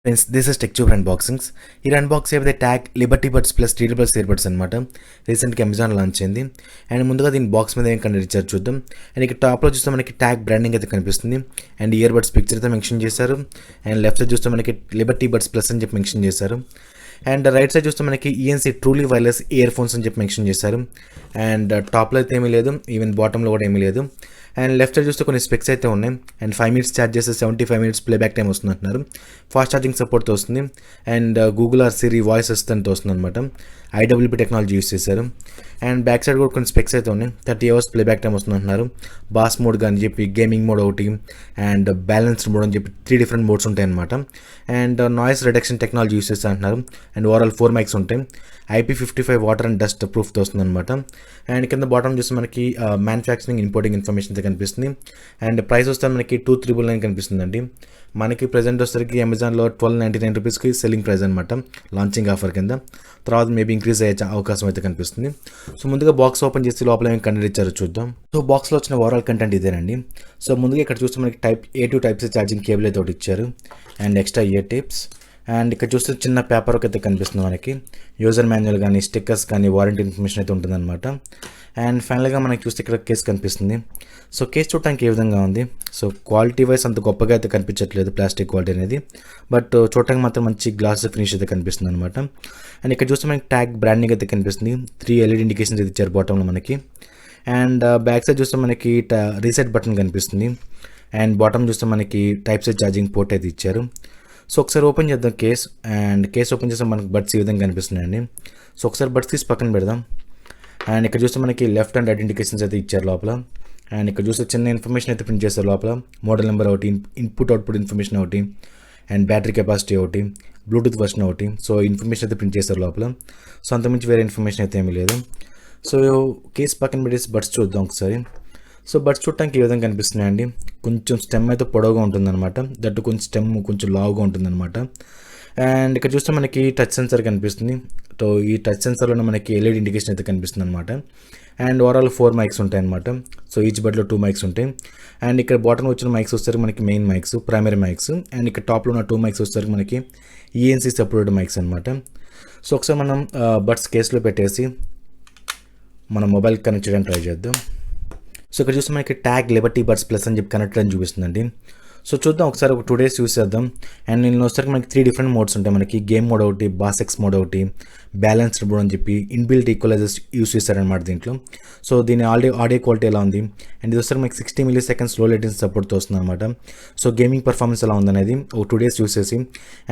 Friends this is tech tube unboxings. ఈ unbox అయితే tag Liberty buds plus TD ear buds అనమాట. రీసెంట్గా Amazon launch అయింది. And ముందుగా దీని బాక్స్ మీద ఏం కనిపించారు చూద్దాం. అండ్ ఇక్కడ టాప్లో చూస్తే మనకి ట్యాగ్ బ్రాండింగ్ అయితే కనిపిస్తుంది. అండ్ ఇయర్ బడ్స్ పిక్చర్ అయితే మెన్షన్ చేశారు. అండ్ లెఫ్ట్ సైడ్ చూస్తే మనకి లిబర్టీ బడ్స్ ప్లస్ అని చెప్పి మెన్షన్ చేశారు. అండ్ రైట్ సైడ్ చూస్తే మనకి ENC truly wireless ear phones అని చెప్పి మెన్షన్ చేశారు. అండ్ టాప్లో అయితే ఏమీ లేదు, ఈవెన్ బాటంలో కూడా ఏమీ లేదు. అండ్ లెఫ్ట్ సైడ్ చూస్తే కొన్ని స్పెక్స్ అయితే ఉన్నాయి. అండ్ 5 minutes ఛార్జ్ చేస్తే 75 minutes ప్లేబ్యాక్ టైం వస్తుంది అంటున్నారు. ఫాస్ట్ ఛార్జింగ్ సపోర్ట్తో వస్తుంది. And Google or Siri voice అసిస్టెంట్తో వస్తుంది అనమాట. ఐడబ్ల్యూపీ టెక్నాలజీ యూస్ చేశారు. అండ్ బ్యాక్ సైడ్ కూడా కొన్ని స్పెక్స్ అయితే ఉన్నాయి. 30 hours ప్లేబ్యాక్ టైం వస్తుంది అంటున్నారు. బాస్ మోడ్ అని చెప్పి, గేమింగ్ మోడ్ ఒకటి, అండ్ బ్యాలెన్స్డ్ మోడ్ అని చెప్పి 3 different మోడ్స్ ఉంటాయి అనమాట. And noise reduction technology use చేస్తా అంటున్నారు. అండ్ ఓవరాల్ 4 mics ఉంటాయి. IP55 వాటర్ అండ్ డస్ట్ ప్రూఫ్తో వస్తుంది అనమాట. అండ్ కింద బాటమ్ చూస్తే మనకి మ్యానుఫ్యాక్చరింగ్ ఇంపోర్టింగ్ ఇన్ఫర్మేషన్ అయితే కనిపిస్తుంది. అండ్ ప్రైస్ వస్తే మనకి 2399 కనిపిస్తుందండి. మనకి ప్రెజెంట్ వచ్చేసరికి అమెజాన్లో 1299 రూపీస్కి సెల్లింగ్ ప్రైస్ అనమాట, లాంచింగ్ ఆఫర్ కింద. తర్వాత మేబీ ఇంక్రీజ్ అయ్యే అవకాశం అయితే కనిపిస్తుంది. సో ముందుగా బాక్స్ ఓపెన్ చేసి లోపల ఏమి కంటెంట్ ఇచ్చారో చూద్దాం. సో బాక్స్లో వచ్చిన ఓవరాల్ కంటెంట్ ఇదేనండి. సో ముందుగా ఇక్కడ చూస్తే మనకి Type-A ఛార్జింగ్ కేబుల్ అయితే ఒకటి ఇచ్చారు. And extra year tips. And ఇక్కడ చూస్తే చిన్న పేపర్ అయితే కనిపిస్తుంది మనకి. యూజర్ మాన్యువల్ కానీ, స్టిక్కర్స్ కానీ, వారంటీ ఇన్ఫర్మేషన్ అయితే ఉంటుందన్నమాట. అండ్ ఫైనల్గా మనకి చూస్తే ఇక్కడ కేస్ కనిపిస్తుంది. సో కేస్ చూడటానికి ఏ విధంగా ఉంది. సో క్వాలిటీ వైజ్ అంత గొప్పగా అయితే కనిపించట్లేదు, ప్లాస్టిక్ క్వాలిటీ అనేది. బట్ చూడటానికి మాత్రం మంచి గ్లాస్ ఫినిష్ అయితే కనిపిస్తుంది అనమాట. అండ్ ఇక్కడ చూస్తే మనకి ట్యాగ్ బ్రాండింగ్ అయితే కనిపిస్తుంది. 3 LED ఇండికేషన్స్ అయితే ఇచ్చారు బాటంలో మనకి. అండ్ బ్యాక్ సైడ్ చూస్తే మనకి రీసెట్ బటన్ కనిపిస్తుంది. అండ్ బాటమ్ చూస్తే మనకి Type-C ఛార్జింగ్ పోర్ట్ అయితే ఇచ్చారు. సో ఒకసారి ఓపెన్ చేద్దాం కేస్. అండ్ కేస్ ఓపెన్ చేస్తే మనకి బడ్స్ ఈ విధంగా కనిపిస్తున్నాయండి. సో ఒకసారి బడ్స్ తీసి పక్కన పెడదాం. అండ్ ఇక్కడ చూస్తే మనకి లెఫ్ట్ అండ్ రైట్ ఇండికేషన్స్ అయితే ఇచ్చారు లోపల. అండ్ ఇక్కడ చూస్తే చిన్న ఇన్ఫర్మేషన్ అయితే ప్రింట్ చేస్తారు లోపల. మోడల్ నెంబర్ ఒకటి, ఇన్పుట్ అవుట్పుట్ ఇన్ఫర్మేషన్ ఒకటి, అండ్ బ్యాటరీ కెపాసిటీ ఒకటి, బ్లూటూత్ వర్షన్ ఒకటి. సో ఇన్ఫర్మేషన్ అయితే ప్రింట్ చేస్తారు లోపల. సో అంతకుమించి వేరే ఇన్ఫర్మేషన్ అయితే ఏమీ లేదు. సో కేస్ పక్కన పెట్టేసి బడ్స్ చూద్దాం ఒకసారి. సో బడ్స్ చూడటానికి ఈ విధంగా కనిపిస్తున్నాయండి. కొంచెం స్టెమ్ అయితే పొడవుగా ఉంటుందన్నమాట. దట్టు కొంచెం స్టెమ్ కొంచెం లావుగా ఉంటుందన్నమాట. అండ్ ఇక్కడ చూస్తే మనకి టచ్ సెన్సర్ కనిపిస్తుంది. సో ఈ టచ్ సెన్సర్లో మనకి LED ఇండికేషన్ అయితే కనిపిస్తుంది అనమాట. అండ్ ఓవరాల్ 4 mics ఉంటాయి అనమాట. సో ఈచ్ బడ్లో 2 mics ఉంటాయి. అండ్ ఇక్కడ బాటమ్ వచ్చిన మైక్స్ వచ్చేసరికి మనకి main mics, primary mics. And ఇక్కడ టాప్లో ఉన్న 2 mics వచ్చేసరికి మనకి ENC సపోర్టెడ్ మైక్స్ అనమాట. సో ఒకసారి మనం బడ్స్ కేసులో పెట్టేసి మన మొబైల్ కనెక్ట్ చేయడానికి ట్రై చేద్దాం. సో ఇక్కడ చూస్తే మనకి ట్యాగ్ లిబర్టీ బడ్స్ ప్లస్ అని చెప్పి కనెక్ట్ అని చూపిస్తుందండి. సో చూద్దాం ఒకసారి, ఒక 2 days యూస్ చేద్దాం. అండ్ నేను వచ్చేసరికి మనకి 3 different మోడ్స్ ఉంటాయి మనకి. గేమ్ మోడ్ ఒకటి, బాస్ ఎక్స్ మోడ్ ఒకటి, బ్యాలెన్స్డ్ మోడ్ అని చెప్పి ఇన్బిల్ట్ ఈక్వలైజర్స్ యూస్ చేశారనమాట దీంట్లో. సో దీని ఆడియో క్వాలిటీ ఎలా ఉంది. అండ్ ఇది వచ్చేసరికి మనకి 60 milliseconds లో లేటెన్సీ సపోర్ట్తో వస్తుంది అనమాట. సో గేమింగ్ పర్ఫార్మెన్స్ ఎలా ఉందనేది ఒక 2 days యూస్ చేసి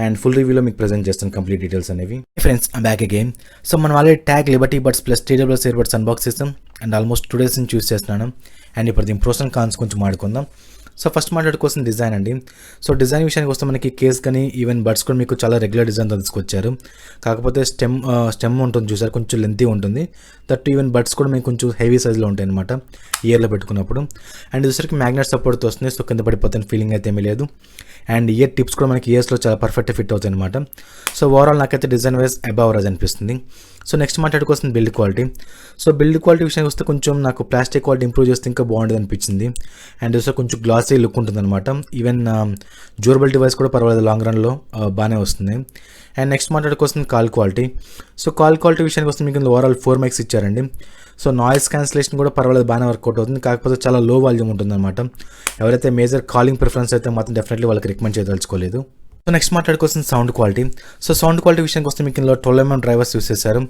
అండ్ ఫుల్ రివ్యూలో మీకు ప్రజెంట్ చేస్తాను కంప్లీట్ డీటెయిల్స్ అనేవి. Friends back again. సో మనం already tag Liberty buds plus TWS ear buds unbox చేస్తాం. అండ్ ఆల్మోస్ట్ 2 days నుంచి యూస్ చేస్తున్నాను. అండ్ ఇప్పుడు దీని ప్రోస్ అండ్ కాన్స్ కొంచెం మాట్లాడుకుందాం. సో ఫస్ట్ మాట్లాడుకోవాల్సిన డిజైన్ అండి. సో డిజైన్ విషయానికి వస్తే మనకి కేస్ కానీ ఈవెన్ బడ్స్ కూడా మీకు చాలా రెగ్యులర్ డిజైన్తో తీసుకొచ్చారు. కాకపోతే స్టెమ్ ఉంటుంది చూసారు, కొంచెం లెంతీ ఉంటుంది. దట్ ఈవెన్ బడ్స్ కూడా మీకు కొంచెం హెవీ సైజ్లో ఉంటాయి అనమాట ఇయర్లో పెట్టుకున్నప్పుడు. అండ్ చూసరికి మ్యాగ్నెట్ సపోర్ట్తో వస్తుంది. సో కింద పడిపోతున్న ఫీలింగ్ అయితే ఏమీ లేదు. అండ్ ఇయర్ టిప్స్ కూడా మనకి ఇయర్స్లో చాలా పర్ఫెక్ట్ ఫిట్ అవుతాయి అనమాట. సో ఓవరాల్ నాకైతే డిజైన్ వైజ్ అబవ్ యావరేజ్ అనిపిస్తుంది. సో నెక్స్ట్ మాట్లాడుకోవాల్సిన build quality. So build quality విషయానికి వస్తే కొంచెం నాకు ప్లాస్టిక్ క్వాలిటీ ఇంప్రూవ్ చేస్తే ఇంకా బాగుంటుంది అనిపించింది. అండ్ సో కొంచెం గ్లాసీ లుక్ ఉంటుంది అనమాట. ఈవెన్ డ్యూరబిలిటీ వైజ్ కూడా పర్వాలేదు, లాంగ్ రన్లో బాగానే వస్తుంది. అండ్ నెక్స్ట్ మాట్లాడుకోవాల్సిన call quality. So call quality విషయానికి వస్తే మీకు ఓవరాల్ 4 mics ఇచ్చారండి. సో నాయిస్ క్యాన్సిలేషన్ కూడా పర్వాలేదు, బాగానే వర్కౌట్ అవుతుంది. కాకపోతే చాలా లో వాల్యూమ్ ఉంటుంది అనమాట. ఎవరైతే మేజర్ కాలింగ్ ప్రిఫరెన్స్ అయితే మాత్రం డెఫినెట్లీ వాళ్ళకి రికమెండ్ చేయదలుచుకోలేదు. సో నెక్స్ట్ మాట్లాడుకోవాల్సిన sound quality. So sound quality విషయానికి వస్తే మీకు ఇందులో 12mm డ్రైవర్స్ యూస్ చేశారు.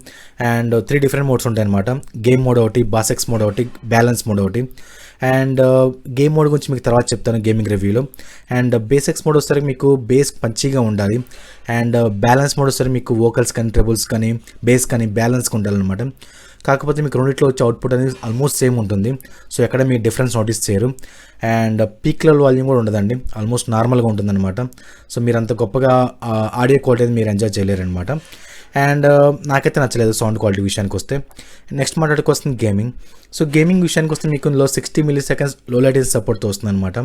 అండ్ 3 different మోడ్స్ ఉంటాయి అనమాట. గేమ్ మోడ్ ఒకటి, బాస్ ఎక్స్ మోడ్ ఒకటి, బ్యాలెన్స్ మోడ్ ఒకటి. అండ్ గేమ్ మోడ్ గురించి మీకు తర్వాత చెప్తాను గేమింగ్ రివ్యూలో. అండ్ బేసిక్స్ మోడ్ వస్తే మీకు బేస్ మంచిగా ఉండాలి. అండ్ బ్యాలెన్స్ మోడ్ వస్తే మీకు వోకల్స్ కానీ, ట్రెబుల్స్ కానీ, బేస్ కానీ బ్యాలెన్స్గా ఉండాలన్నమాట. కాకపోతే మీకు రెండిట్లో వచ్చే అవుట్పుట్ అనేది ఆల్మోస్ట్ సేమ్ ఉంటుంది. సో ఎక్కడ మీరు డిఫరెన్స్ నోటీస్ చేయరు. అండ్ పీక్ లెవెల్ వాల్యూమ్ కూడా ఉండదండి, ఆల్మోస్ట్ నార్మల్గా ఉంటుందన్నమాట. సో మీరు అంత గొప్పగా ఆడియో క్వాలిటీ మీరు ఎంజాయ్ చేయలేరనమాట. అండ్ నాకైతే నచ్చలేదు సౌండ్ క్వాలిటీ విషయానికి వస్తే. నెక్స్ట్ మాట్లాడుకోవాల్సింది గేమింగ్. సో గేమింగ్ విషయానికి వస్తే మీకు ఇందులో 60 milliseconds లో లేటెన్సీ సపోర్ట్తో వస్తుంది అనమాట.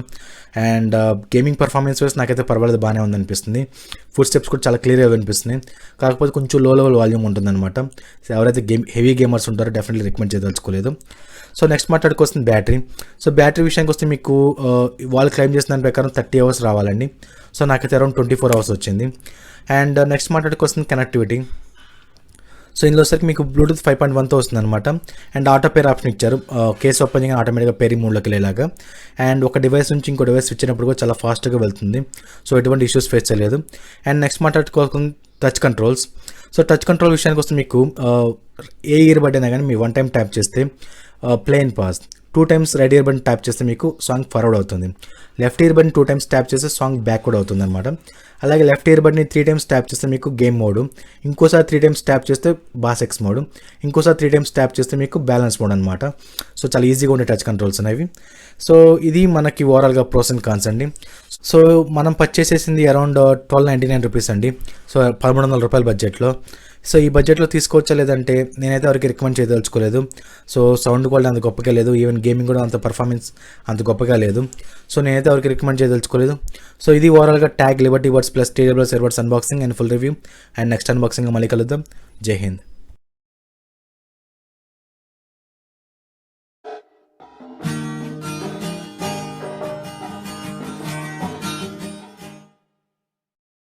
అండ్ గేమింగ్ పర్ఫార్మెన్స్ వైజ్ నాకైతే పర్వాలేదు, బాగానే ఉందనిపిస్తుంది. ఫుడ్ స్టెప్స్ కూడా చాలా క్లియర్గా వినిపిస్తున్నాయి. కాకపోతే కొంచెం లో లెవెల్ వాల్యూమ్ ఉంటుందన్నమాట. ఎవరైతే హెవీ గేమర్స్ ఉంటారో డెఫినెట్లీ రికమెండ్ చేయదలుచుకోలేదు. సో నెక్స్ట్ మాట్లాడుకోవాల్సింది బ్యాటరీ. సో బ్యాటరీ విషయానికి వస్తే మీకు వాళ్ళు క్లెయిమ్ చేసిన దాని ప్రకారం 30 hours రావాలండి. సో నాకైతే అరౌండ్ 24 అవర్స్ వచ్చింది. అండ్ నెక్స్ట్ మాట్లాడుకొస్తుంది కనెక్టివిటీ. సో ఇందులో సరికి మీకు బ్లూటూత్ 5.1తో వస్తుంది అనమాట. అండ్ ఆటో పేర్ ఆప్షన్ ఇచ్చారు, కేసు ఓపెన్ చేయగానే ఆటోమేటిక్గా పేరింగ్ మోడ్లోకి వెళ్ళేలాగా. అండ్ ఒక డివైస్ నుంచి ఇంకో డివైస్ ఇచ్చినప్పుడు కూడా చాలా ఫాస్ట్గా వెళ్తుంది. సో ఎటువంటి ఇష్యూస్ ఫేస్ చేయలేదు. అండ్ నెక్స్ట్ మాట్లాడుకోకుండా touch controls. So touch control విషయానికి వస్తే మీకు ఏ ఇయర్ బడ్ అయినా కానీ మీ 1 టైం ట్యాప్ చేస్తే play and pause, 2 times right ear button tap చేస్తే మీకు సాంగ్ ఫార్వర్డ్ అవుతుంది. Left ear button 2 times tap చేస్తే సాంగ్ బ్యాక్వర్డ్ అవుతుంది అనమాట. అలాగే లెఫ్ట్ ఇయర్ బటన్ని 3 టైమ్స్ ట్యాప్ చేస్తే మీకు గేమ్ మోడ్, ఇంకోసారి 3 టైమ్స్ ట్యాప్ చేస్తే బాస్ ఎక్స్ మోడ్, ఇంకోసారి 3 టైమ్స్ ట్యాప్ చేస్తే మీకు బ్యాలెన్స్ మోడ్ అనమాట. సో చాలా ఈజీగా ఉండే టచ్ కంట్రోల్స్ అనేవి. సో ఇది మనకి ఓవరాల్గా ప్రోస్ అండ్ కాన్స్ అండి. సో మనం పర్చేస్ చేసింది అరౌండ్ 1299 రూపీస్ అండి. సో 1300 రూపాయల బడ్జెట్లో. సో ఈ బడ్జెట్లో తీసుకోవచ్చా లేదంటే నేనైతే ఎవరికి రికమెండ్ చేయదలుచుకోలేదు. సో సౌండ్ క్వాలిటీ అంత గొప్పగా లేదు, ఈవెన్ గేమింగ్ కూడా అంత పర్ఫార్మెన్స్ అంత గొప్పగా లేదు. సో నేనైతే ఎవరికి రికమెండ్ చేయదలుచుకోలేదు. సో ఇది ఓవరాల్గా tag Liberty buds plus TWS earbuds unboxing and full review. And next unboxing మళ్ళీ కలుద్దాం. జై హింద్.